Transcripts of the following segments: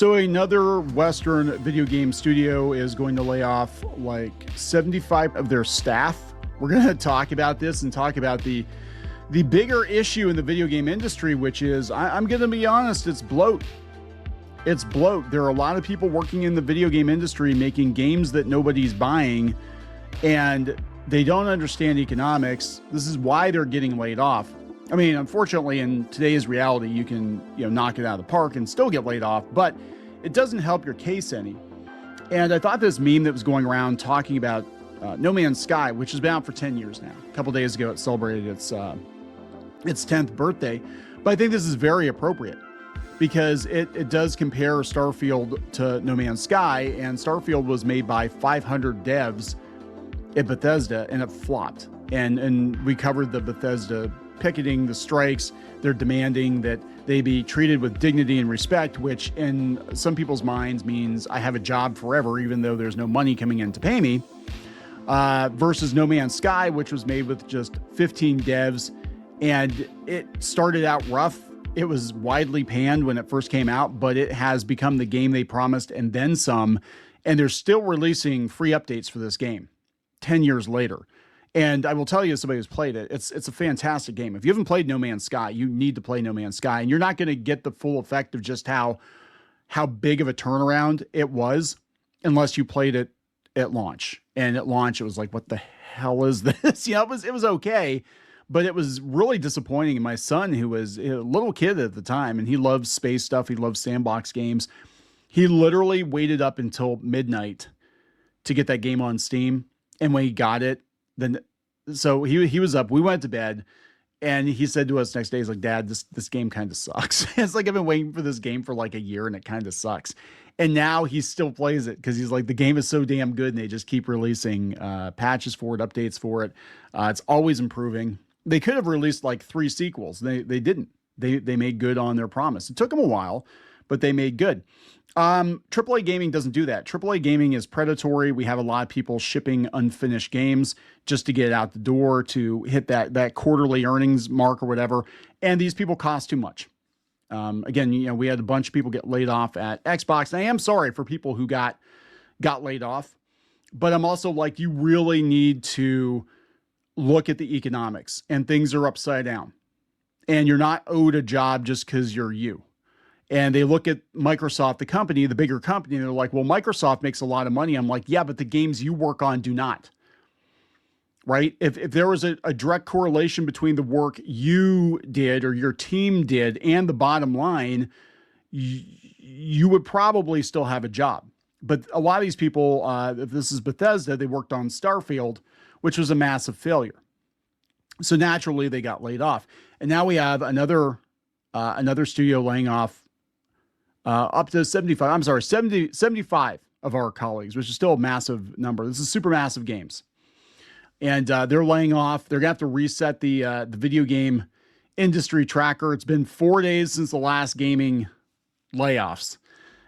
So another Western video game studio is going to lay off like 75 of their staff. We're going to talk about this and talk about the bigger issue in the video game industry, which is, I'm going to be honest, it's bloat. It's bloat. There are a lot of people working in the video game industry making games that nobody's buying, and they don't understand economics. This is why they're getting laid off. I mean, unfortunately, in today's reality, you can, knock it out of the park and still get laid off, but it doesn't help your case any. And I thought this meme that was going around talking about No Man's Sky, which has been out for 10 years now. A couple days ago, it celebrated its 10th birthday. But I think this is very appropriate because it does compare Starfield to No Man's Sky, and Starfield was made by 500 devs at Bethesda, and it flopped. And we covered the Bethesda picketing, the strikes. They're demanding that they be treated with dignity and respect, which in some people's minds means I have a job forever, even though there's no money coming in to pay me, versus No Man's Sky, which was made with just 15 devs. And it started out rough. It was widely panned when it first came out, but it has become the game they promised and then some. And they're still releasing free updates for this game 10 years later. And I will tell you, as somebody who's played it, it's a fantastic game. If you haven't played No Man's Sky, you need to play No Man's Sky. And you're not going to get the full effect of just how big of a turnaround it was unless you played it at launch. And at launch, it was like, what the hell is this? It was okay, but it was really disappointing. And my son, who was a little kid at the time, and he loves space stuff, he loves sandbox games, he literally waited up until midnight to get that game on Steam. And when he got it, so he was up, we went to bed, and he said to us next day, he's like, Dad, this game kind of sucks. It's like, I've been waiting for this game for like a year and it kind of sucks. And now he still plays it because he's like, the game is so damn good, and they just keep releasing patches for it, updates for it. It's always improving. They could have released like 3 sequels. They didn't. They made good on their promise. It took them a while, but they made good. AAA gaming doesn't do that. AAA gaming is predatory. We have a lot of people shipping unfinished games just to get it out the door, to hit that quarterly earnings mark or whatever. And these people cost too much. Again, we had a bunch of people get laid off at Xbox. And I am sorry for people who got laid off, but I'm also like, you really need to look at the economics, and things are upside down, and you're not owed a job just because you're you. And they look at Microsoft, the company, the bigger company, and they're like, well, Microsoft makes a lot of money. I'm like, yeah, but the games you work on do not. Right? If there was a direct correlation between the work you did or your team did and the bottom line, you would probably still have a job. But a lot of these people, if this is Bethesda, they worked on Starfield, which was a massive failure. So naturally, they got laid off. And now we have another studio laying off up to 75 of our colleagues, which is still a massive number. This is Supermassive Games. And they're laying off. They're going to have to reset the video game industry tracker. It's been 4 days since the last gaming layoffs.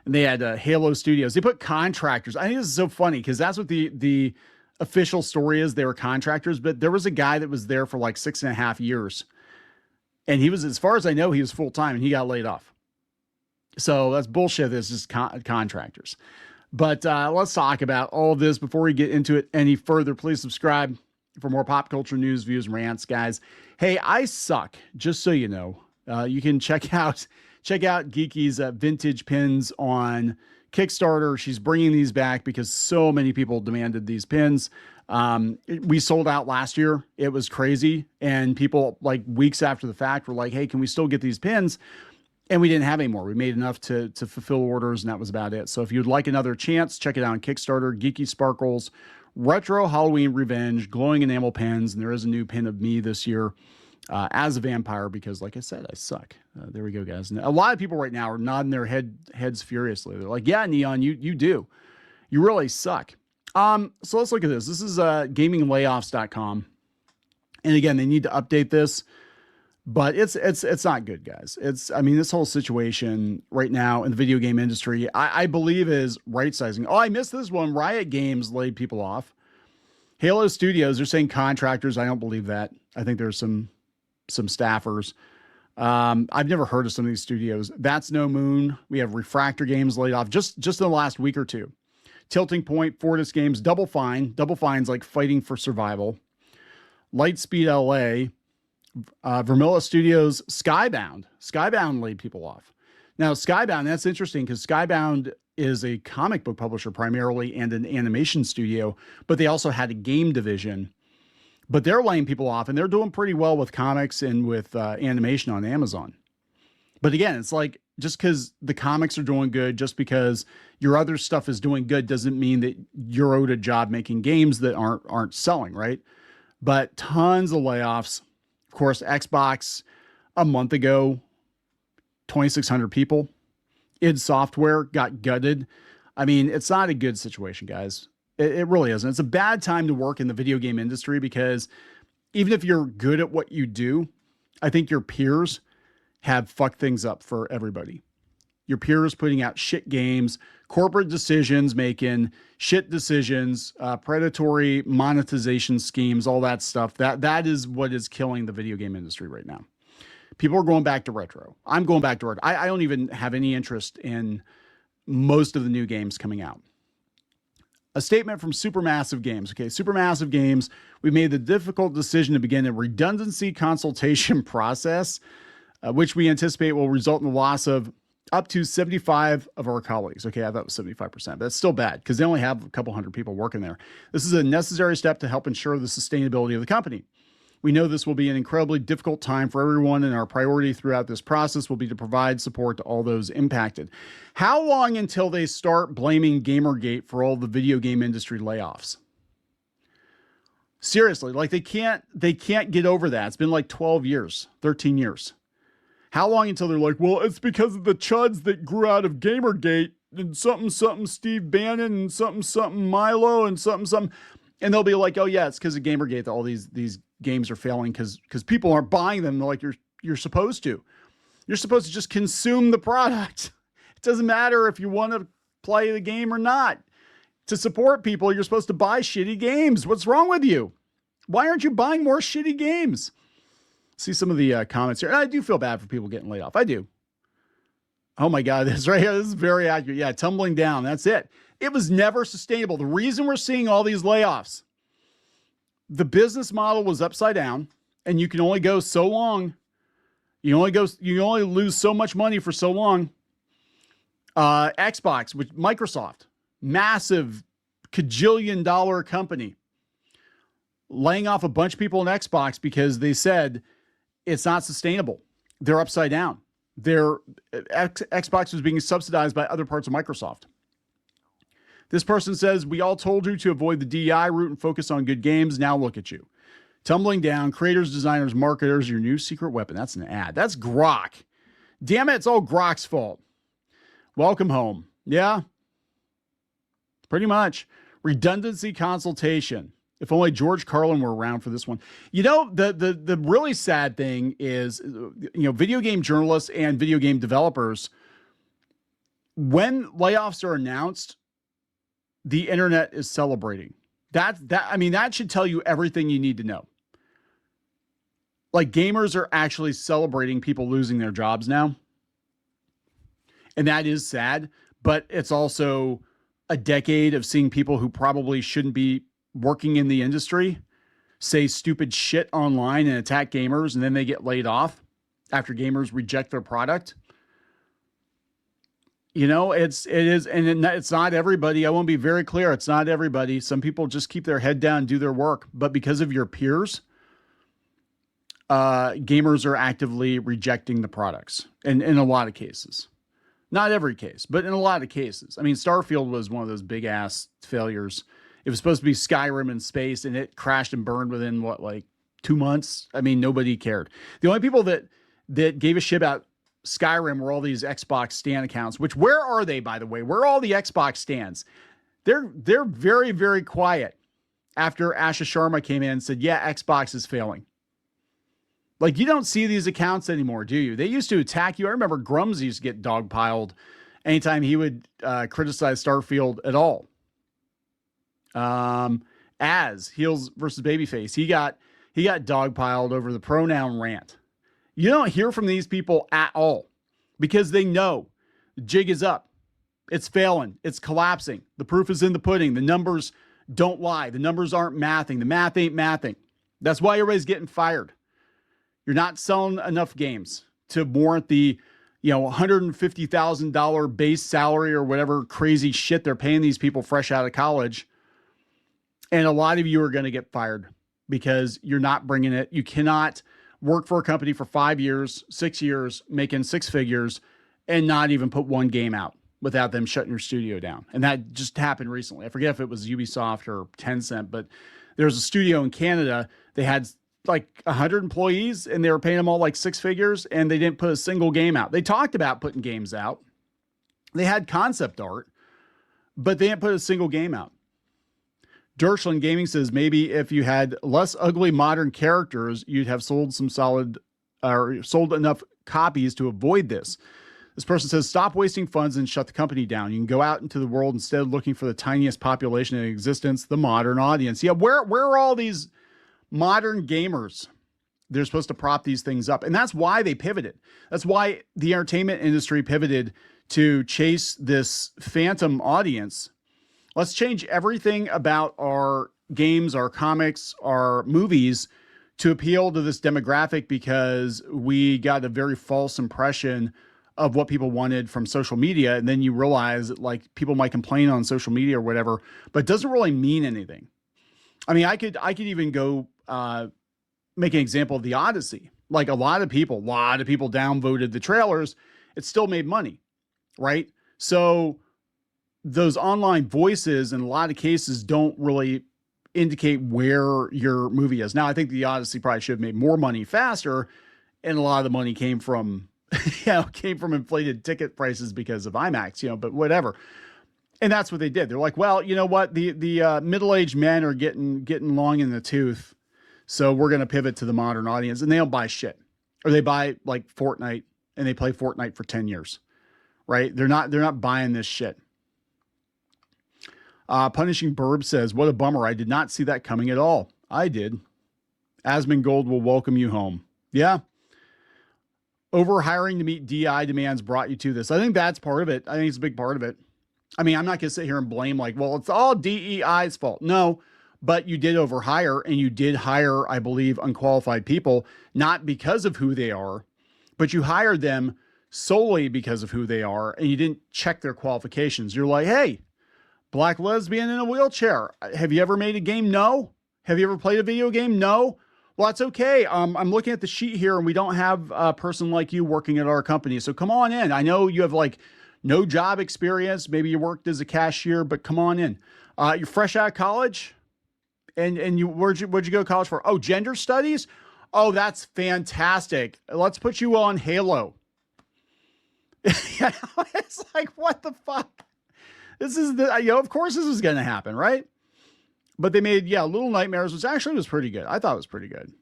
And they had Halo Studios. They put contractors. I think this is so funny because that's what the official story is. They were contractors, but there was a guy that was there for like 6.5 years. And he was, as far as I know, he was full-time, and he got laid off. So that's bullshit. This is contractors. But let's talk about all of this before we get into it any further. Please subscribe for more pop culture news, views, and rants, guys. Hey, I suck, just so you know. You can check out Geeky's vintage pins on Kickstarter. She's bringing these back because so many people demanded these pins. We sold out last year. It was crazy. And people, like, weeks after the fact, were like, hey, can we still get these pins? And we didn't have any more. We made enough to fulfill orders, and that was about it. So if you'd like another chance, check it out on Kickstarter. Geeky Sparkles, Retro Halloween Revenge, glowing enamel pins. And there is a new pin of me this year as a vampire because, like I said, I suck. There we go, guys. And a lot of people right now are nodding their heads furiously. They're like, yeah, Kneon, you do. You really suck. So let's look at this. This is gaminglayoffs.com. And again, they need to update this. But it's not good, guys. This whole situation right now in the video game industry, I believe is right sizing. Oh, I missed this one. Riot Games laid people off. Halo Studios, they're saying contractors. I don't believe that. I think there's some staffers. I've never heard of some of these studios. That's No Moon. We have Refractor Games laid off just in the last week or two. Tilting Point, Fortis Games, Double Fine. Double Fine's like fighting for survival. Lightspeed LA, Vermilla Studios, Skybound. Skybound laid people off. Now, Skybound, that's interesting because Skybound is a comic book publisher primarily and an animation studio, but they also had a game division. But they're laying people off, and they're doing pretty well with comics and with animation on Amazon. But again, it's like just because the comics are doing good, just because your other stuff is doing good, doesn't mean that you're owed a job making games that aren't selling, right? But tons of layoffs. Of course, Xbox a month ago, 2,600 people. id Software got gutted. I mean, it's not a good situation, guys. It really isn't. It's a bad time to work in the video game industry because even if you're good at what you do, I think your peers have fucked things up for everybody. Your peers putting out shit games, corporate decisions, making shit decisions, predatory monetization schemes, all that stuff. That is what is killing the video game industry right now. People are going back to retro. I'm going back to retro. I don't even have any interest in most of the new games coming out. A statement from Supermassive Games. Okay, Supermassive Games, we made the difficult decision to begin a redundancy consultation process, which we anticipate will result in the loss of up to 75 of our colleagues. Okay, I thought it was 75%, but that's still bad because they only have a couple hundred people working there. This is a necessary step to help ensure the sustainability of the company. We know this will be an incredibly difficult time for everyone, and our priority throughout this process will be to provide support to all those impacted. How long until they start blaming Gamergate for all the video game industry layoffs? Seriously, like they can't get over that. It's been like 12 years, 13 years. How long until they're like, well, it's because of the chuds that grew out of Gamergate and something Steve Bannon and something Milo and something. And they'll be like, oh yeah, it's because of Gamergate that all these games are failing because people aren't buying them like you're supposed to. You're supposed to just consume the product. It doesn't matter if you want to play the game or not. To support people, you're supposed to buy shitty games. What's wrong with you? Why aren't you buying more shitty games? See some of the comments here. And I do feel bad for people getting laid off. I do. Oh my God, this right here, this is very accurate. Yeah, tumbling down. That's it. It was never sustainable. The reason we're seeing all these layoffs, the business model was upside down, and you can only go so long. You only lose so much money for so long. Xbox, which Microsoft, massive $1 company, laying off a bunch of people in Xbox because they said it's not sustainable. They're upside down. Xbox was being subsidized by other parts of Microsoft. This person says, we all told you to avoid the DEI route and focus on good games. Now look at you. Tumbling down, creators, designers, marketers, your new secret weapon. That's an ad. That's Grok. Damn it, it's all Grok's fault. Welcome home. Yeah, pretty much. Redundancy consultation. If only George Carlin were around for this one. You know, the really sad thing is, video game journalists and video game developers, when layoffs are announced, the internet is celebrating. That should tell you everything you need to know. Like, gamers are actually celebrating people losing their jobs now. And that is sad, but it's also a decade of seeing people who probably shouldn't be working in the industry say stupid shit online and attack gamers, and then they get laid off after gamers reject their product. You know, it's not everybody. I want to be very clear. It's not everybody. Some people just keep their head down and do their work. But because of your peers, gamers are actively rejecting the products. And in a lot of cases. Not every case, but in a lot of cases. I mean, Starfield was one of those big ass failures. It was supposed to be Skyrim in space, and it crashed and burned within, 2 months? I mean, nobody cared. The only people that gave a shit about Skyrim were all these Xbox Stan accounts, which, where are they, by the way? Where are all the Xbox Stans? They're very, very quiet after Asha Sharma came in and said, yeah, Xbox is failing. Like, you don't see these accounts anymore, do you? They used to attack you. I remember Grums used to get dogpiled anytime he would criticize Starfield at all. As Heels versus Babyface, he got dogpiled over the pronoun rant. You don't hear from these people at all because they know the jig is up. It's failing. It's collapsing. The proof is in the pudding. The numbers don't lie. The numbers aren't mathing. The math ain't mathing. That's why everybody's getting fired. You're not selling enough games to warrant the, $150,000 base salary or whatever crazy shit they're paying these people fresh out of college. And a lot of you are going to get fired because you're not bringing it. You cannot work for a company for 5 years, 6 years, making six figures and not even put one game out without them shutting your studio down. And that just happened recently. I forget if it was Ubisoft or Tencent, but there was a studio in Canada. They had like 100 employees and they were paying them all like six figures and they didn't put a single game out. They talked about putting games out. They had concept art, but they didn't put a single game out. Dershland Gaming says maybe if you had less ugly modern characters, you'd have sold sold enough copies to avoid this. This person says, stop wasting funds and shut the company down. You can go out into the world instead of looking for the tiniest population in existence, the modern audience. Yeah, where are all these modern gamers? They're supposed to prop these things up. And that's why they pivoted. That's why the entertainment industry pivoted to chase this phantom audience. Let's change everything about our games, our comics, our movies to appeal to this demographic because we got a very false impression of what people wanted from social media. And then you realize that like people might complain on social media or whatever, but it doesn't really mean anything. I mean, I could even go make an example of the Odyssey. Like a lot of people downvoted the trailers. It still made money, right? So those online voices in a lot of cases don't really indicate where your movie is. Now, I think the Odyssey probably should have made more money faster. And a lot of the money came from, inflated ticket prices because of IMAX, but whatever. And that's what they did. They're like, well, you know what? The middle-aged men are getting long in the tooth. So we're going to pivot to the modern audience, and they don't buy shit, or they buy like Fortnite and they play Fortnite for 10 years, right? They're not buying this shit. Punishing Burb says, what a bummer. I did not see that coming at all. I did. Asmongold will welcome you home. Yeah. Overhiring to meet DI demands brought you to this. I think that's part of it. I think it's a big part of it. I mean, I'm not going to sit here and blame like, well, it's all DEI's fault. No, but you did overhire and you did hire, I believe, unqualified people, not because of who they are, but you hired them solely because of who they are. And you didn't check their qualifications. You're like, hey, black lesbian in a wheelchair. Have you ever made a game? No. Have you ever played a video game? No. Well, that's okay. I'm looking at the sheet here and we don't have a person like you working at our company. So come on in. I know you have like no job experience. Maybe you worked as a cashier, but come on in. You're fresh out of college and where'd you go to college for? Oh, gender studies. Oh, that's fantastic. Let's put you on Halo. It's like, what the fuck? This is of course this is going to happen, right? But they made, Little Nightmares, which actually was pretty good. I thought it was pretty good.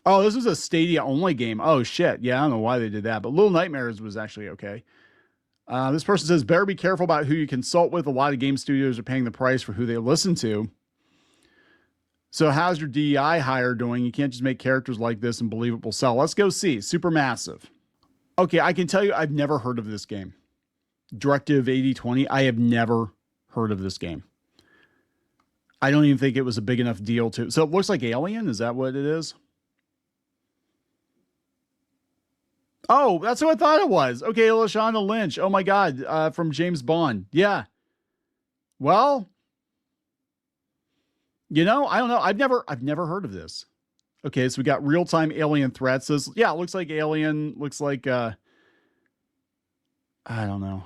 Oh, this was a Stadia only game. Oh shit. Yeah. I don't know why they did that, but Little Nightmares was actually okay. This person says, better be careful about who you consult with. A lot of game studios are paying the price for who they listen to. So how's your DEI hire doing? You can't just make characters like this and believe it will sell. Let's go see. Supermassive. Okay. I can tell you, I've never heard of this game. Directive 8020. I have never heard of this game. I don't even think it was a big enough deal to. So it looks like Alien. Is that what it is? Oh, that's what I thought it was. Okay, Lashana Lynch. Oh my God, from James Bond. Yeah. Well, I don't know. I've never heard of this. Okay, so we got real-time alien threats. This, it looks like Alien. Looks like I don't know.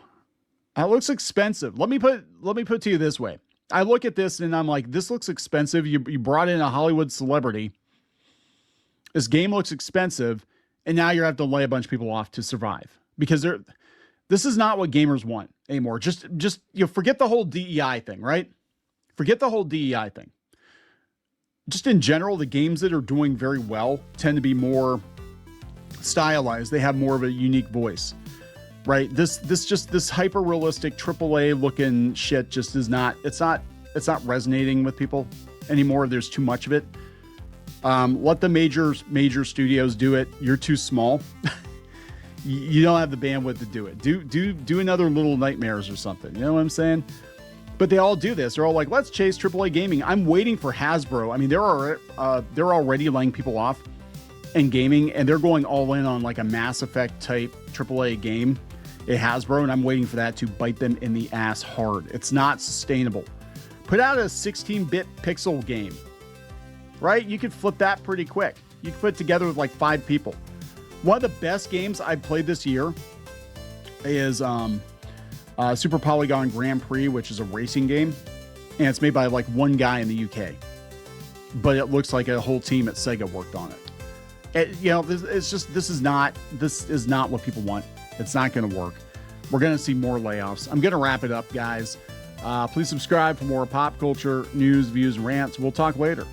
It looks expensive. Let me put it to you this way. I look at this and I'm like, this looks expensive. You brought in a Hollywood celebrity. This game looks expensive. And now you're having to lay a bunch of people off to survive because this is not what gamers want anymore. Just forget the whole DEI thing, right? Forget the whole DEI thing. Just in general, the games that are doing very well tend to be more stylized. They have more of a unique voice. Right. This hyper realistic AAA looking shit just is not, it's not resonating with people anymore. There's too much of it. Let the major studios do it. You're too small. You don't have the bandwidth to do it. Do another Little Nightmares or something. You know what I'm saying? But they all do this. They're all like, let's chase AAA gaming. I'm waiting for Hasbro. I mean, they're already laying people off in gaming, and they're going all in on like a Mass Effect type AAA game at Hasbro, and I'm waiting for that to bite them in the ass hard. It's not sustainable. Put out a 16-bit pixel game, right? You could flip that pretty quick. You could put it together with like 5 people. One of the best games I've played this year is Super Polygon Grand Prix, which is a racing game, and it's made by like one guy in the UK, but it looks like a whole team at Sega worked on it. This is not what people want. It's not going to work. We're going to see more layoffs. I'm going to wrap it up, guys. Please subscribe for more pop culture news, views, and rants. We'll talk later.